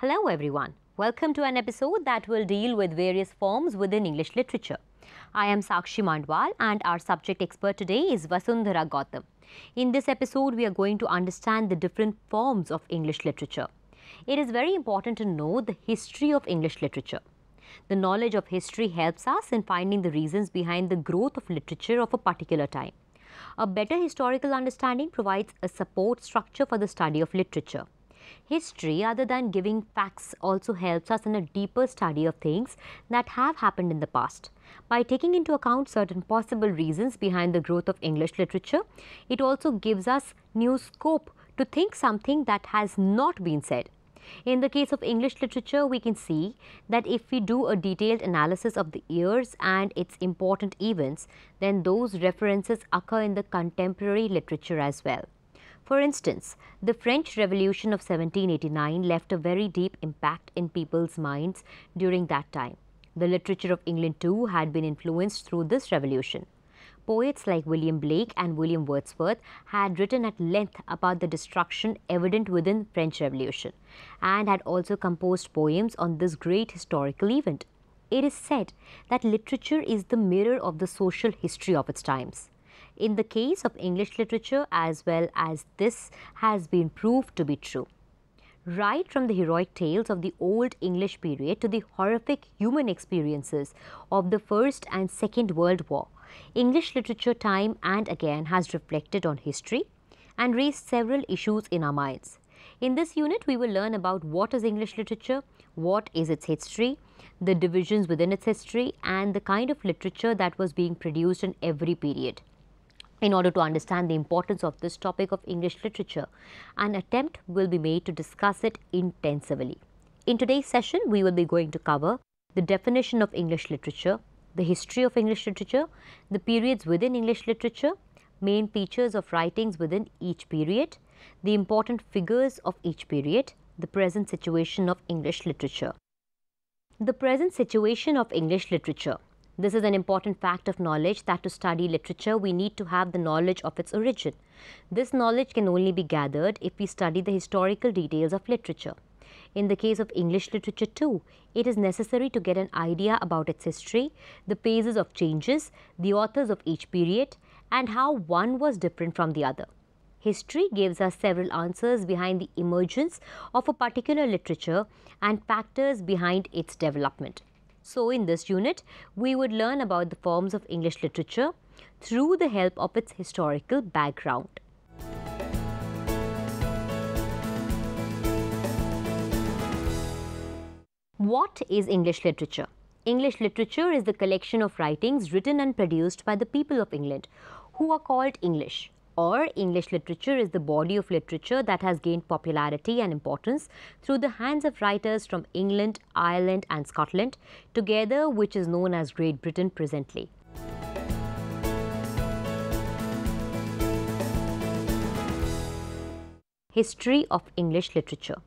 Hello everyone. Welcome to an episode that will deal with various forms within English literature. I am Sakshi Mandwal and our subject expert today is Vasundhara Gautam. In this episode, we are going to understand the different forms of English literature. It is very important to know the history of English literature. The knowledge of history helps us in finding the reasons behind the growth of literature of a particular time. A better historical understanding provides a support structure for the study of literature. History, other than giving facts, also helps us in a deeper study of things that have happened in the past. By taking into account certain possible reasons behind the growth of English literature, it also gives us new scope to think something that has not been said. In the case of English literature, we can see that if we do a detailed analysis of the years and its important events, then those references occur in the contemporary literature as well. For instance, the French Revolution of 1789 left a very deep impact in people's minds during that time. The literature of England too had been influenced through this revolution. Poets like William Blake and William Wordsworth had written at length about the destruction evident within French Revolution and had also composed poems on this great historical event. It is said that literature is the mirror of the social history of its times. In the case of English literature as well as this has been proved to be true. Right from the heroic tales of the Old English period to the horrific human experiences of the First and Second World War, English literature time and again has reflected on history and raised several issues in our minds. In this unit, we will learn about what is English literature, what is its history, the divisions within its history, and the kind of literature that was being produced in every period. In order to understand the importance of this topic of English literature, an attempt will be made to discuss it intensively. In today's session, we will be going to cover the definition of English literature, the history of English literature, the periods within English literature, main features of writings within each period, the important figures of each period, the present situation of English literature. The present situation of English literature. This is an important fact of knowledge that to study literature, we need to have the knowledge of its origin. This knowledge can only be gathered if we study the historical details of literature. In the case of English literature too, it is necessary to get an idea about its history, the phases of changes, the authors of each period, and how one was different from the other. History gives us several answers behind the emergence of a particular literature and factors behind its development. So, in this unit, we would learn about the forms of English literature through the help of its historical background. What is English literature? English literature is the collection of writings written and produced by the people of England, who are called English. Or English literature is the body of literature that has gained popularity and importance through the hands of writers from England, Ireland and Scotland, together which is known as Great Britain presently. History of English literature.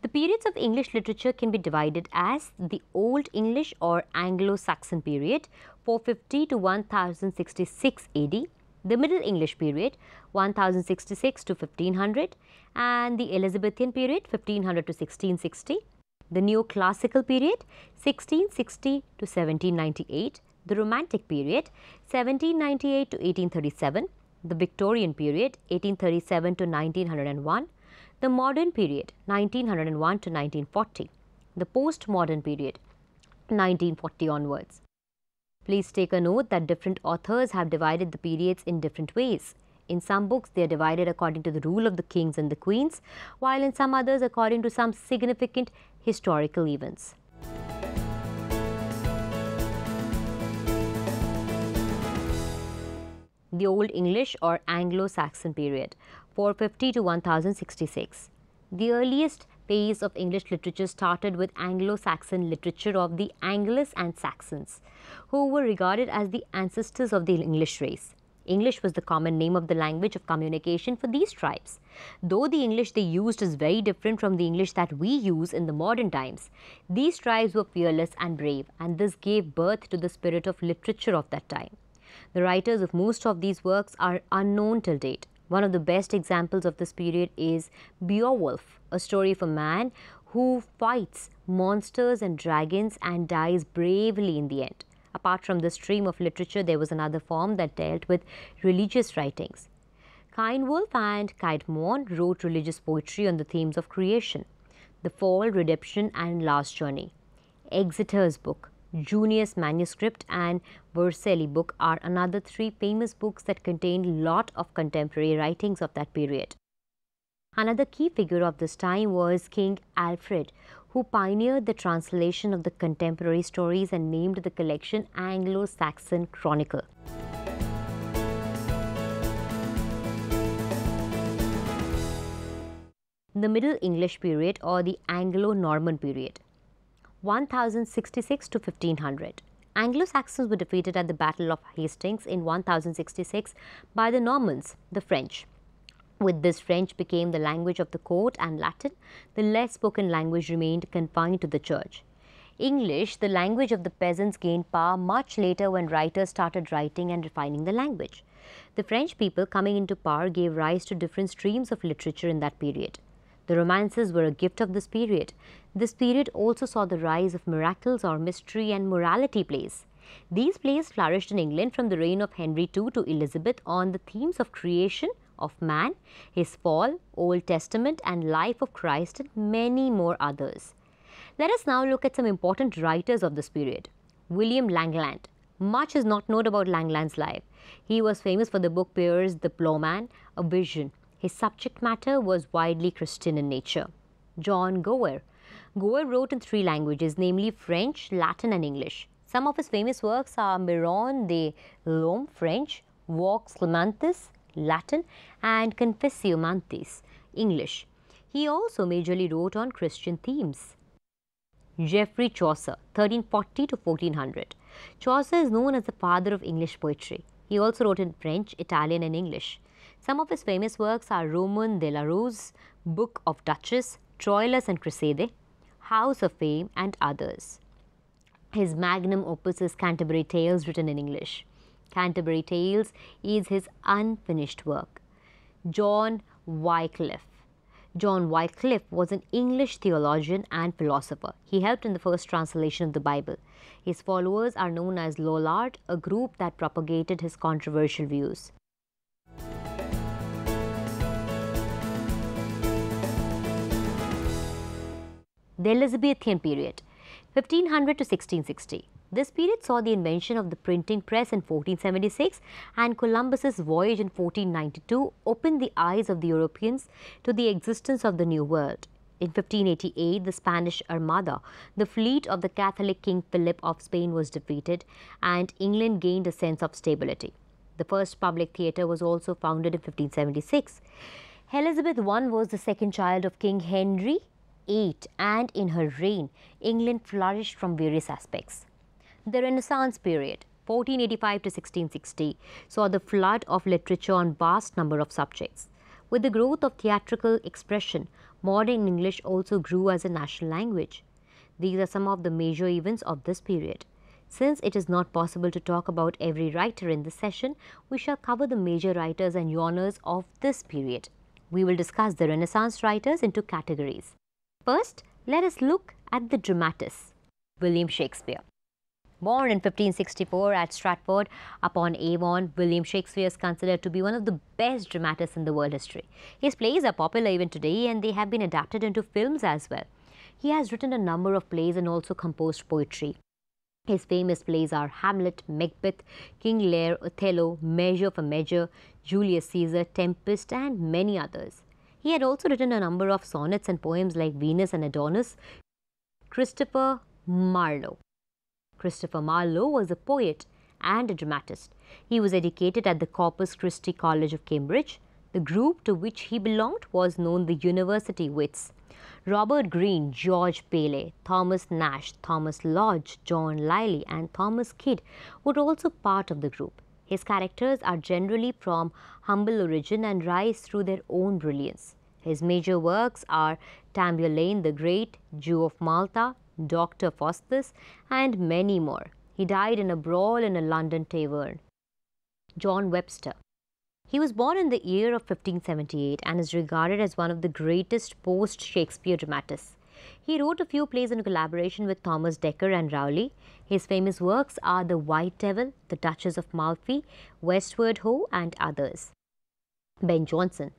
The periods of English literature can be divided as the Old English or Anglo-Saxon period, 450 to 1066 AD, the Middle English period 1066 to 1500 and the Elizabethan period 1500 to 1660, the Neoclassical period 1660 to 1798, the Romantic period 1798 to 1837, the Victorian period 1837 to 1901, the Modern period 1901 to 1940, the Postmodern period 1940 onwards. Please take a note that different authors have divided the periods in different ways. In some books, they are divided according to the rule of the kings and the queens, while in some others according to some significant historical events. The Old English or Anglo-Saxon period, 450 to 1066. The earliest phase of English literature started with Anglo-Saxon literature of the Angles and Saxons, who were regarded as the ancestors of the English race. English was the common name of the language of communication for these tribes. Though the English they used is very different from the English that we use in the modern times, these tribes were fearless and brave, and this gave birth to the spirit of literature of that time. The writers of most of these works are unknown till date. One of the best examples of this period is Beowulf, a story of a man who fights monsters and dragons and dies bravely in the end. Apart from this stream of literature, there was another form that dealt with religious writings. Kinewolf and Caedmon wrote religious poetry on the themes of creation, the fall, redemption, and last journey. Exeter's book, Junius Manuscript, and Vercelli book are another three famous books that contain lot of contemporary writings of that period. Another key figure of this time was King Alfred, who pioneered the translation of the contemporary stories and named the collection Anglo-Saxon Chronicle. The Middle English period, or the Anglo-Norman period, 1066 to 1500. Anglo-Saxons were defeated at the Battle of Hastings in 1066 by the Normans, the French. With this, French became the language of the court, and Latin, the less spoken language, remained confined to the church. English, the language of the peasants, gained power much later when writers started writing and refining the language. The French people coming into power gave rise to different streams of literature in that period. The romances were a gift of this period. This period also saw the rise of miracles or mystery and morality plays. These plays flourished in England from the reign of Henry II to Elizabeth on the themes of creation, of man, his fall, Old Testament, and life of Christ, and many more others. Let us now look at some important writers of this period. William Langland. Much is not known about Langland's life. He was famous for the book Piers the Plowman, a vision. His subject matter was widely Christian in nature. John Gower. Gower wrote in three languages, namely French, Latin, and English. Some of his famous works are Miron de l'Homme, French, Vox Clementis, Latin, and Confessio Mantis, English. He also majorly wrote on Christian themes. Geoffrey Chaucer, 1340 to 1400. Chaucer is known as the father of English poetry. He also wrote in French, Italian, and English. Some of his famous works are Roman de la Rose, Book of Duchess, Troilus and Cresside, House of Fame, and others. His magnum opus is Canterbury Tales, written in English. Canterbury Tales is his unfinished work. John Wycliffe. John Wycliffe was an English theologian and philosopher. He helped in the first translation of the Bible. His followers are known as Lollard, a group that propagated his controversial views. The Elizabethan period, 1500 to 1660. This period saw the invention of the printing press in 1476, and Columbus's voyage in 1492 opened the eyes of the Europeans to the existence of the New World. In 1588, the Spanish Armada, the fleet of the Catholic King Philip of Spain, was defeated, and England gained a sense of stability. The first public theatre was also founded in 1576. Elizabeth I was the second child of King Henry VIII, and in her reign, England flourished from various aspects. The Renaissance period, 1485 to 1660, saw the flood of literature on vast number of subjects. With the growth of theatrical expression, modern English also grew as a national language. These are some of the major events of this period. Since it is not possible to talk about every writer in this session, we shall cover the major writers and genres of this period. We will discuss the Renaissance writers into categories. First, let us look at the dramatists. William Shakespeare. Born in 1564 at Stratford upon Avon, William Shakespeare is considered to be one of the best dramatists in the world history. His plays are popular even today, and they have been adapted into films as well. He has written a number of plays and also composed poetry. His famous plays are Hamlet, Macbeth, King Lear, Othello, Measure for Measure, Julius Caesar, Tempest, and many others. He had also written a number of sonnets and poems like Venus and Adonis. Christopher Marlowe. Christopher Marlowe was a poet and a dramatist. He was educated at the Corpus Christi College of Cambridge. The group to which he belonged was known the University Wits. Robert Greene, George Paley, Thomas Nash, Thomas Lodge, John Lyly, and Thomas Kidd were also part of the group. His characters are generally from humble origin and rise through their own brilliance. His major works are Tamburlaine the Great, Jew of Malta, Dr. Faustus, and many more. He died in a brawl in a London tavern. John Webster. He was born in the year of 1578 and is regarded as one of the greatest post-Shakespeare dramatists. He wrote a few plays in collaboration with Thomas Dekker and Rowley. His famous works are The White Devil, The Duchess of Malfi, Westward Ho, and others. Ben Jonson.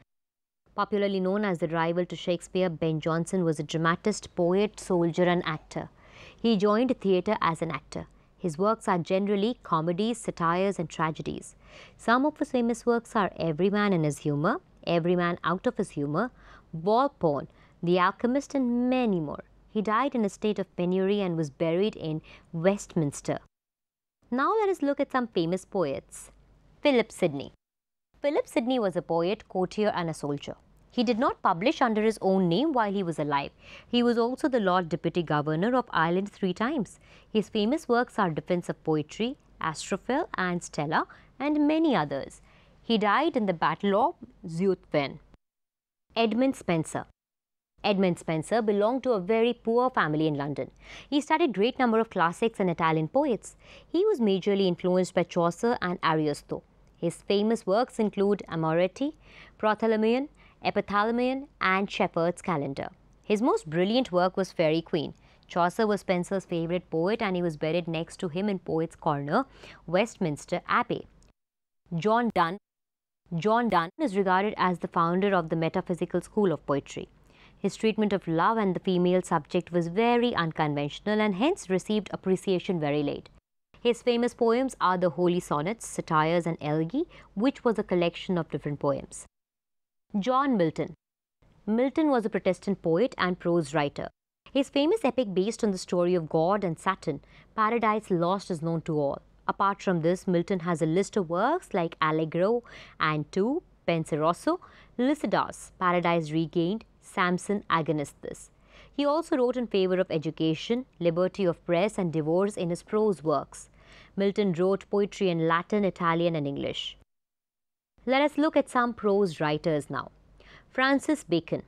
Popularly known as the rival to Shakespeare, Ben Jonson was a dramatist, poet, soldier, and actor. He joined theatre as an actor. His works are generally comedies, satires, and tragedies. Some of his famous works are Every Man in His Humour, Every Man Out of His Humour, Volpone, The Alchemist, and many more. He died in a state of penury and was buried in Westminster. Now let us look at some famous poets. Philip Sidney. Philip Sidney was a poet, courtier, and a soldier. He did not publish under his own name while he was alive. He was also the Lord Deputy Governor of Ireland 3 times. His famous works are Defence of Poetry, Astrophel, and Stella, and many others. He died in the Battle of Zutphen. Edmund Spenser. Edmund Spenser belonged to a very poor family in London. He studied great number of classics and Italian poets. He was majorly influenced by Chaucer and Ariosto. His famous works include Amoretti, Protholomeon, Epithalamion, and Shepherd's Calendar. His most brilliant work was Faerie Queene. Chaucer was Spenser's favourite poet and he was buried next to him in Poets' Corner, Westminster Abbey. John Donne. John Donne is regarded as the founder of the metaphysical school of poetry. His treatment of love and the female subject was very unconventional and hence received appreciation very late. His famous poems are the Holy Sonnets, Satires, and Elegy, which was a collection of different poems. John Milton. Milton was a Protestant poet and prose writer. His famous epic based on the story of God and Saturn, Paradise Lost, is known to all. Apart from this, Milton has a list of works like Allegro and Tu, Penseroso, Lycidas, Paradise Regained, Samson Agonistes. He also wrote in favor of education, liberty of press, and divorce in his prose works. Milton wrote poetry in Latin, Italian, and English. Let us look at some prose writers now. Francis Bacon.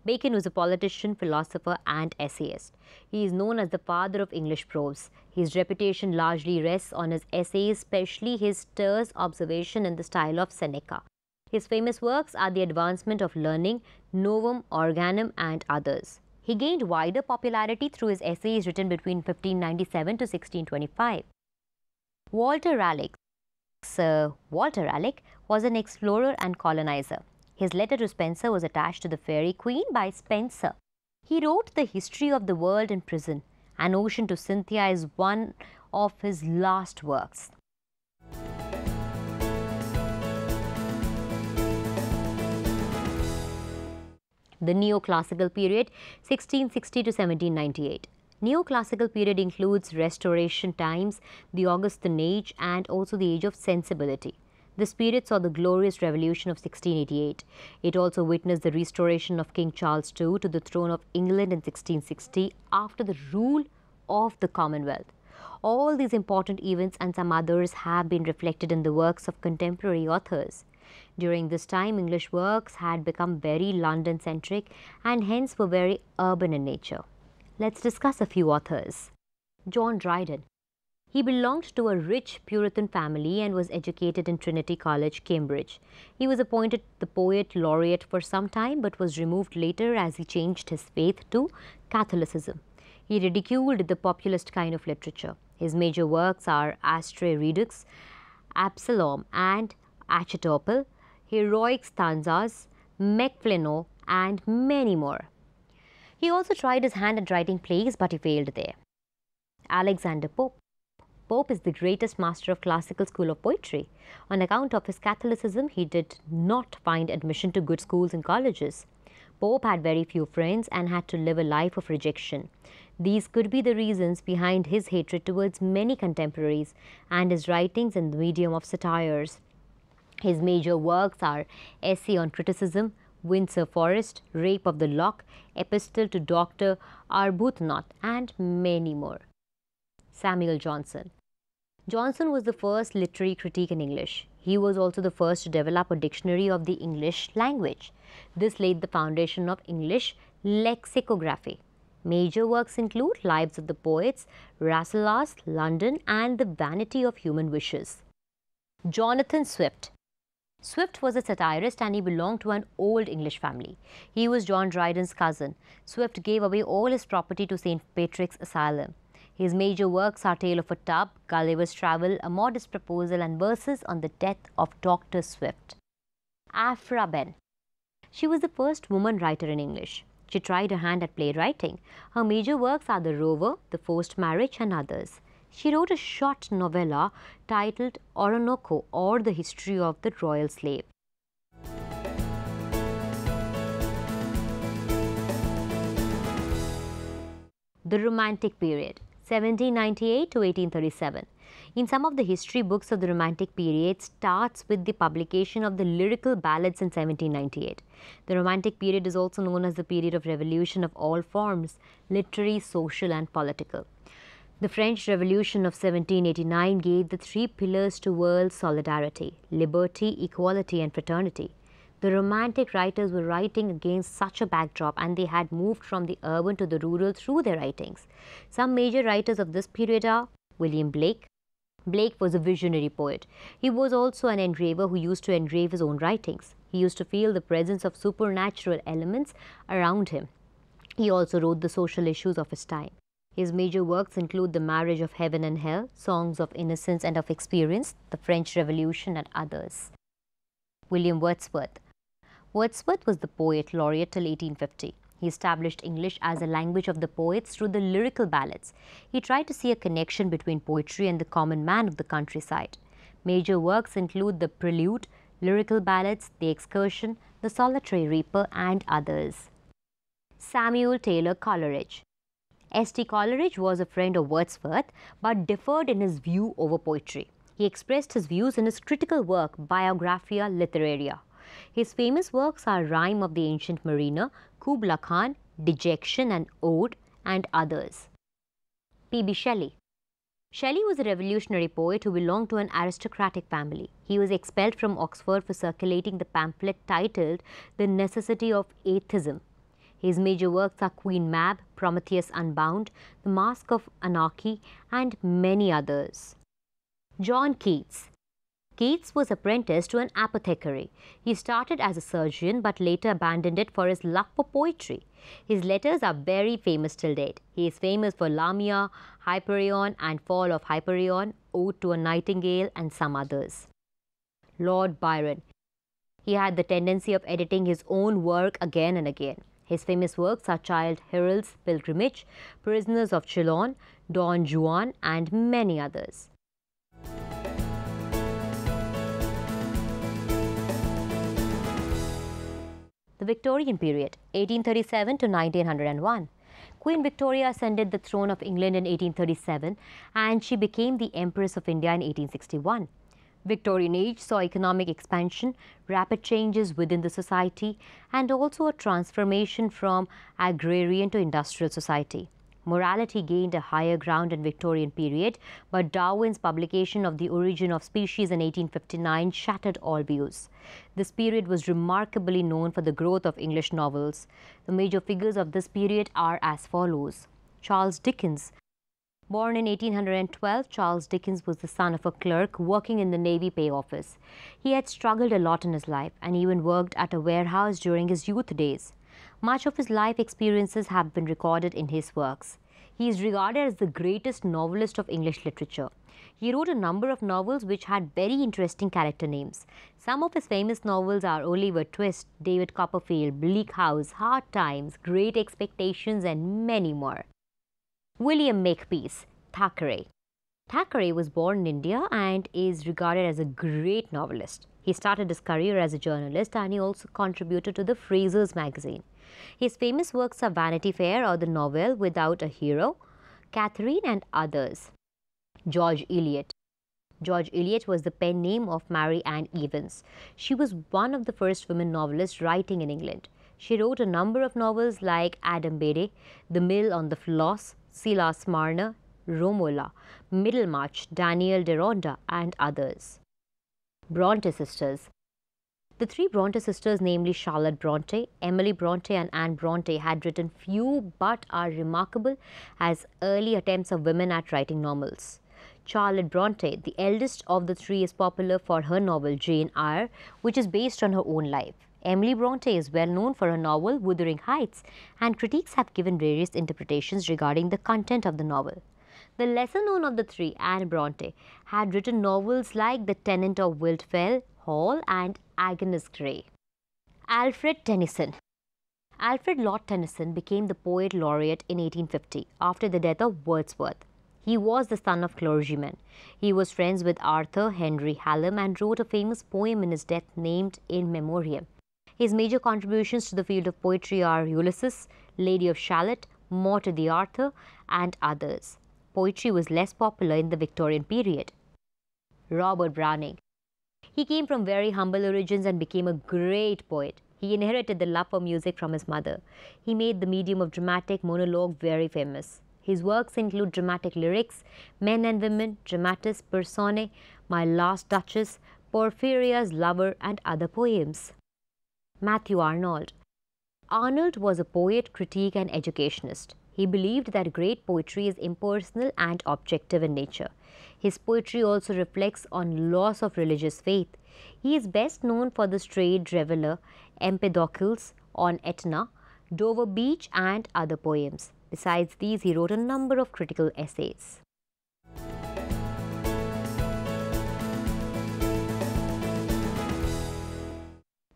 Bacon was a politician, philosopher, and essayist. He is known as the father of English prose. His reputation largely rests on his essays, especially his terse observation in the style of Seneca. His famous works are The Advancement of Learning, Novum Organum, and others. He gained wider popularity through his essays written between 1597 to 1625. Walter Raleigh. Sir Walter Raleigh was an explorer and colonizer. His letter to Spenser was attached to the Faerie Queene by Spenser. He wrote The History of the World in Prison. An Ocean to Cynthia is one of his last works. The Neoclassical period, 1660 to 1798. Neoclassical period includes Restoration times, the Augustan Age, and also the Age of Sensibility. This period saw the glorious revolution of 1688. It also witnessed the restoration of King Charles II to the throne of England in 1660 after the rule of the Commonwealth. All these important events and some others have been reflected in the works of contemporary authors. During this time, English works had become very London-centric and hence were very urban in nature. Let's discuss a few authors. John Dryden. He belonged to a rich Puritan family and was educated in Trinity College, Cambridge. He was appointed the Poet Laureate for some time but was removed later as he changed his faith to Catholicism. He ridiculed the populist kind of literature. His major works are Astraea Redux, Absalom and Achitophel, Heroic Stanzas, Macfleno, and many more. He also tried his hand at writing plays, but he failed there. Alexander Pope. Pope is the greatest master of classical school of poetry. On account of his Catholicism, he did not find admission to good schools and colleges. Pope had very few friends and had to live a life of rejection. These could be the reasons behind his hatred towards many contemporaries and his writings in the medium of satires. His major works are Essay on Criticism, Windsor Forest, Rape of the Lock, Epistle to Dr. Arbuthnot, and many more. Samuel Johnson. Johnson was the first literary critic in English. He was also the first to develop a dictionary of the English language. This laid the foundation of English lexicography. Major works include Lives of the Poets, Rasselas, London, and The Vanity of Human Wishes. Jonathan Swift. Swift was a satirist and he belonged to an old English family. He was John Dryden's cousin. Swift gave away all his property to St. Patrick's Asylum. His major works are Tale of a Tub, Gulliver's Travel, A Modest Proposal and Verses on the Death of Dr. Swift. Aphra Behn. She was the first woman writer in English. She tried her hand at playwriting. Her major works are The Rover, The Forced Marriage and others. She wrote a short novella titled Orinoco, or The History of the Royal Slave. The Romantic Period, 1798 to 1837. In some of the history books of the Romantic period starts with the publication of the lyrical ballads in 1798. The Romantic period is also known as the period of revolution of all forms, literary, social and political. The French Revolution of 1789 gave the three pillars to world solidarity: liberty, equality and fraternity. The Romantic writers were writing against such a backdrop, and they had moved from the urban to the rural through their writings. Some major writers of this period are William Blake. Blake was a visionary poet. He was also an engraver who used to engrave his own writings. He used to feel the presence of supernatural elements around him. He also wrote the social issues of his time. His major works include The Marriage of Heaven and Hell, Songs of Innocence and of Experience, The French Revolution and others. William Wordsworth. Wordsworth was the poet laureate till 1850. He established English as a language of the poets through the lyrical ballads. He tried to see a connection between poetry and the common man of the countryside. Major works include The Prelude, lyrical ballads, The Excursion, The Solitary Reaper and others. Samuel Taylor Coleridge. S.T. Coleridge was a friend of Wordsworth but differed in his view over poetry. He expressed his views in his critical work Biographia Literaria. His famous works are Rime of the Ancient Mariner, Kubla Khan, Dejection and Ode and others. P.B. Shelley. Shelley was a revolutionary poet who belonged to an aristocratic family. He was expelled from Oxford for circulating the pamphlet titled The Necessity of Atheism. His major works are Queen Mab, Prometheus Unbound, The Mask of Anarchy and many others. John Keats. Keats was apprenticed to an apothecary. He started as a surgeon but later abandoned it for his love for poetry. His letters are very famous till date. He is famous for Lamia, Hyperion and Fall of Hyperion, Ode to a Nightingale and some others. Lord Byron. He had the tendency of editing his own work again and again. His famous works are Childe Harold's Pilgrimage, Prisoners of Chillon, Don Juan and many others. The Victorian period, 1837 to 1901. Queen Victoria ascended the throne of England in 1837 and she became the Empress of India in 1861. Victorian age saw economic expansion, rapid changes within the society and also a transformation from agrarian to industrial society. Morality gained a higher ground in Victorian period, but Darwin's publication of The Origin of Species in 1859 shattered all views. This period was remarkably known for the growth of English novels. The major figures of this period are as follows. Charles Dickens. Born in 1812, Charles Dickens was the son of a clerk working in the Navy Pay Office. He had struggled a lot in his life and even worked at a warehouse during his youth days. Much of his life experiences have been recorded in his works. He is regarded as the greatest novelist of English literature. He wrote a number of novels which had very interesting character names. Some of his famous novels are Oliver Twist, David Copperfield, Bleak House, Hard Times, Great Expectations and many more. William Makepeace, Thackeray. Thackeray was born in India and is regarded as a great novelist. He started his career as a journalist and he also contributed to the Fraser's magazine. His famous works are Vanity Fair or the novel Without a Hero, Catherine and others. George Eliot. George Eliot was the pen name of Mary Ann Evans. She was one of the first women novelists writing in England. She wrote a number of novels like Adam Bede, The Mill on the Floss, Silas Marner, Romola, Middlemarch, Daniel Deronda and others. Bronte sisters. The three Bronte sisters, namely Charlotte Bronte, Emily Bronte and Anne Bronte, had written few but are remarkable as early attempts of women at writing novels. Charlotte Bronte, the eldest of the three, is popular for her novel Jane Eyre, which is based on her own life. Emily Bronte is well known for her novel Wuthering Heights, and critics have given various interpretations regarding the content of the novel. The lesser known of the three, Anne Bronte, had written novels like The Tenant of Wildfell Hall and Agnes Grey. Alfred Tennyson. Alfred Lord Tennyson became the poet laureate in 1850 after the death of Wordsworth. He was the son of clergymen. He was friends with Arthur Henry Hallam and wrote a famous poem in his death named In Memoriam. His major contributions to the field of poetry are Ulysses, Lady of Shalott, Morte d'Arthur, and others. Poetry was less popular in the Victorian period. Robert Browning. He came from very humble origins and became a great poet. He inherited the love for music from his mother. He made the medium of dramatic monologue very famous. His works include dramatic lyrics, Men and Women, Dramatis Personae, My Last Duchess, Porphyria's Lover, and other poems. Matthew Arnold. Arnold was a poet, critic, and educationist. He believed that great poetry is impersonal and objective in nature. His poetry also reflects on loss of religious faith. He is best known for the Strayed Reveller, Empedocles on Etna, Dover Beach, and other poems. Besides these, he wrote a number of critical essays.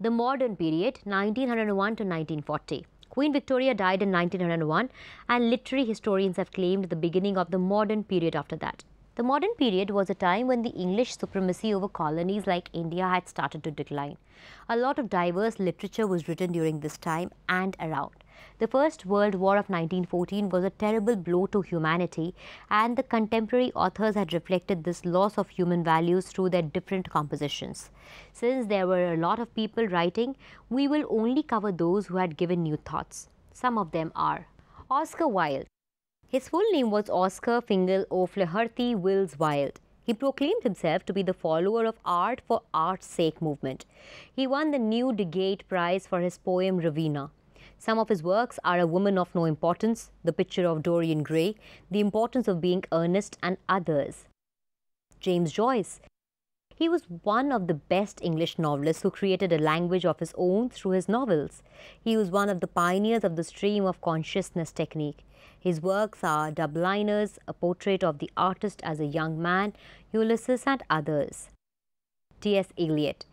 The modern period, 1901 to 1940. Queen Victoria died in 1901, and literary historians have claimed the beginning of the modern period after that. The modern period was a time when the English supremacy over colonies like India had started to decline. A lot of diverse literature was written during this time and around. The First World War of 1914 was a terrible blow to humanity, and the contemporary authors had reflected this loss of human values through their different compositions. Since there were a lot of people writing, we will only cover those who had given new thoughts. Some of them are Oscar Wilde. His full name was Oscar Fingal O'Flaherty Wills Wilde. He proclaimed himself to be the follower of art for art's sake movement. He won the Newdigate Prize for his poem Ravenna. Some of his works are A Woman of No Importance, The Picture of Dorian Gray, The Importance of Being Earnest, and others. James Joyce. He was one of the best English novelists who created a language of his own through his novels. He was one of the pioneers of the stream of consciousness technique. His works are Dubliners, A Portrait of the Artist as a Young Man, Ulysses, and others. T.S. Eliot.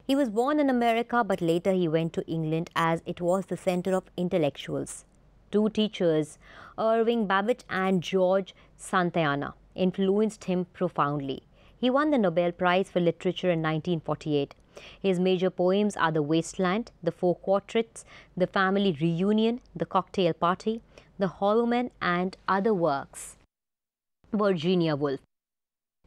He was born in America, but later he went to England as it was the center of intellectuals. Two teachers, Irving Babbitt and George Santayana, influenced him profoundly. He won the Nobel Prize for Literature in 1948. His major poems are The Wasteland, The Four Quartets, The Family Reunion, The Cocktail Party, The Hollow Men, and other works. Virginia Woolf.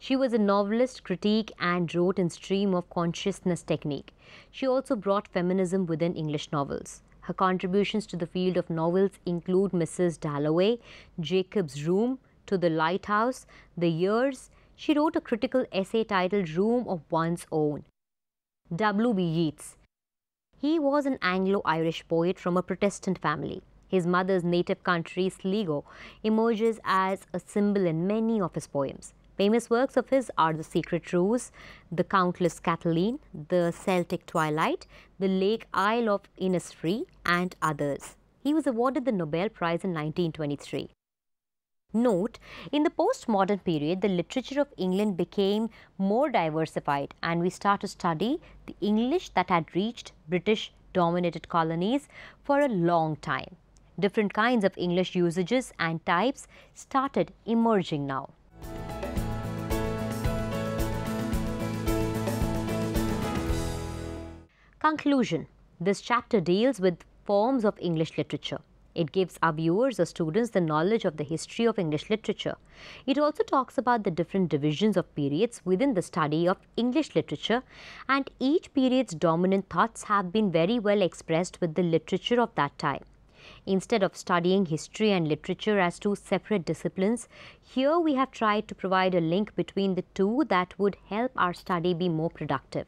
She was a novelist, critique, and wrote in stream of consciousness technique. She also brought feminism within English novels. Her contributions to the field of novels include Mrs. Dalloway, Jacob's Room, To the Lighthouse, The Years. She wrote a critical essay titled Room of One's Own. W.B. Yeats. He was an Anglo-Irish poet from a Protestant family. His mother's native country, Sligo, emerges as a symbol in many of his poems. Famous works of his are The Secret Rose, The Countess Kathleen, The Celtic Twilight, The Lake Isle of Innisfree, and others. He was awarded the Nobel Prize in 1923. Note, in the postmodern period, the literature of England became more diversified, and we start to study the English that had reached British-dominated colonies for a long time. Different kinds of English usages and types started emerging now. Conclusion. This chapter deals with forms of English literature. It gives our viewers or students the knowledge of the history of English literature. It also talks about the different divisions of periods within the study of English literature, and each period's dominant thoughts have been very well expressed with the literature of that time. Instead of studying history and literature as two separate disciplines, here we have tried to provide a link between the two that would help our study be more productive.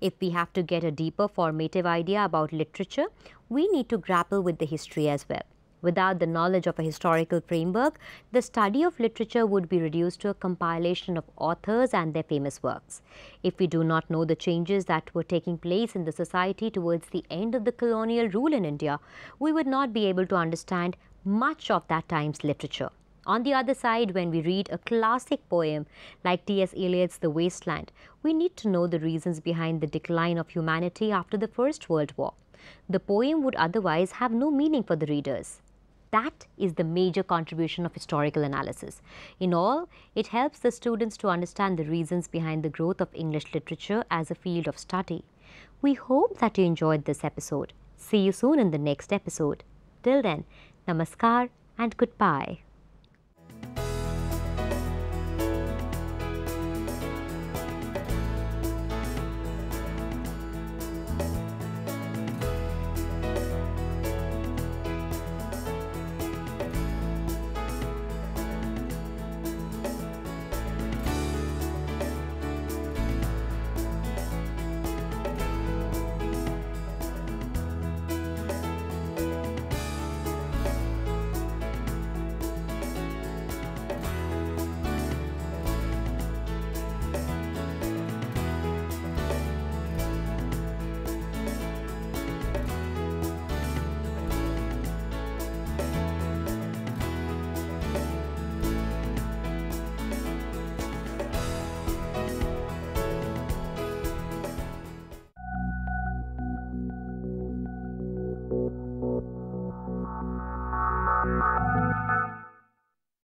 If we have to get a deeper formative idea about literature, we need to grapple with the history as well. Without the knowledge of a historical framework, the study of literature would be reduced to a compilation of authors and their famous works. If we do not know the changes that were taking place in the society towards the end of the colonial rule in India, we would not be able to understand much of that time's literature. On the other side, when we read a classic poem like T.S. Eliot's The Waste Land, we need to know the reasons behind the decline of humanity after the First World War. The poem would otherwise have no meaning for the readers. That is the major contribution of historical analysis. In all, it helps the students to understand the reasons behind the growth of English literature as a field of study. We hope that you enjoyed this episode. See you soon in the next episode. Till then, namaskar and goodbye.